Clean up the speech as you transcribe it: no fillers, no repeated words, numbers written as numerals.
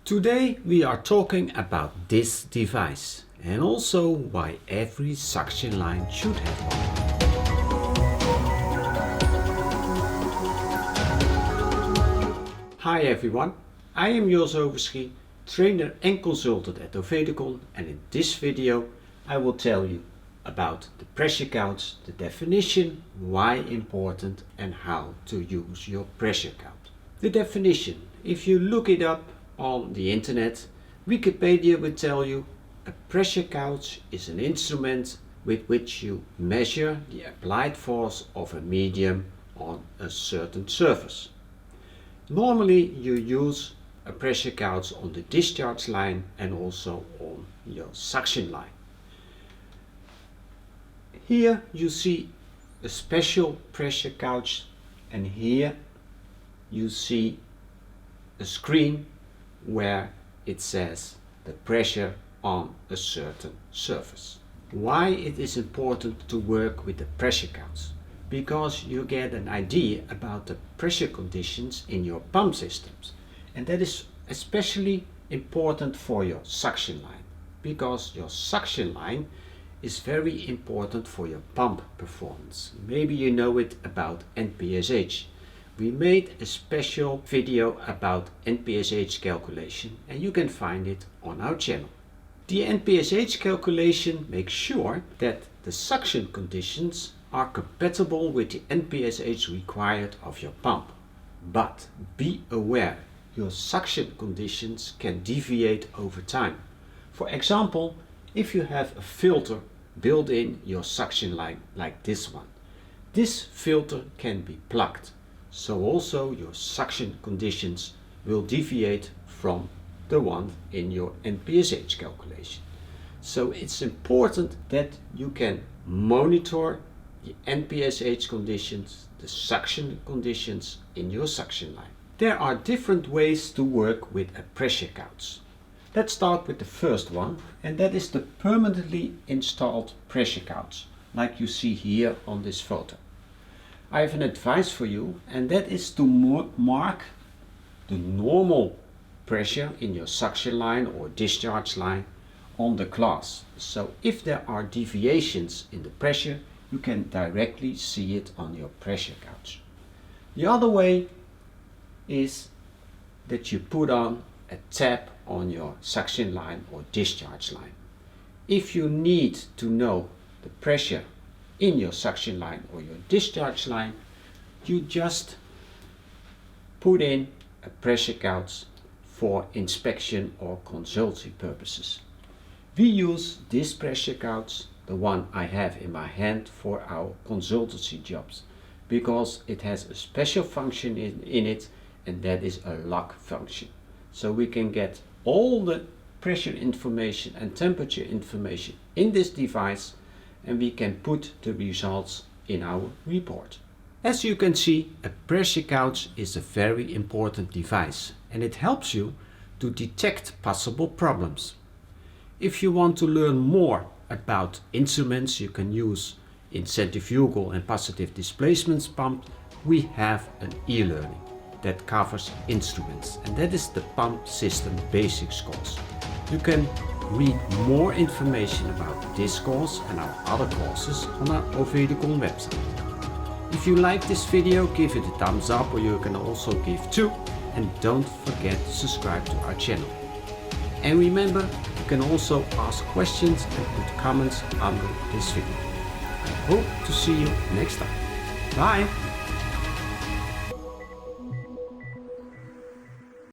Today we are talking about this device and also why every suction line should have one. Hi everyone, I am Jos Overschie, trainer and consultant at Ovedicon, and in this video I will tell you about the pressure gouge, the definition, why important and how to use your pressure gouge. The definition, if you look it up on the internet, Wikipedia will tell you a pressure gouge is an instrument with which you measure the applied force of a medium on a certain surface. Normally you use a pressure gouge on the discharge line and also on your suction line. Here you see a special pressure gouge, and here you see a screen where it says the pressure on a certain surface. Why it is important to work with the pressure gouge? Because you get an idea about the pressure conditions in your pump systems, and that is especially important for your suction line, because your suction line is very important for your pump performance. Maybe you know it about NPSH. We made a special video about NPSH calculation and you can find it on our channel. The NPSH calculation makes sure that the suction conditions are compatible with the NPSH required of your pump. But be aware, your suction conditions can deviate over time. For example, if you have a filter built in your suction line like this one, this filter can be plugged. So also your suction conditions will deviate from the one in your NPSH calculation. So it's important that you can monitor the NPSH conditions, the suction conditions in your suction line. There are different ways to work with a pressure gouge. Let's start with the first one, and that is the permanently installed pressure gouge, like you see here on this photo. I have an advice for you, and that is to mark the normal pressure in your suction line or discharge line on the glass. So if there are deviations in the pressure, you can directly see it on your pressure gouge. The other way is that you put on a tab on your suction line or discharge line. If you need to know the pressure in your suction line or your discharge line, you just put in a pressure gouge for inspection or consultancy purposes. We use this pressure gouge, the one I have in my hand, for our consultancy jobs, because it has a special function in it, and that is a lock function. So we can get all the pressure information and temperature information in this device, and we can put the results in our report. As you can see, a pressure gouge is a very important device, and it helps you to detect possible problems. If you want to learn more about instruments you can use in centrifugal and positive displacement pump, we have an e-learning that covers instruments, and that is the Pump System Basics course. You can read more information about this course and our other courses on our Ovedicon website. If you like this video, give it a thumbs up, or you can also give 2, and don't forget to subscribe to our channel. And remember, you can also ask questions and put comments under this video. I hope to see you next time. Bye!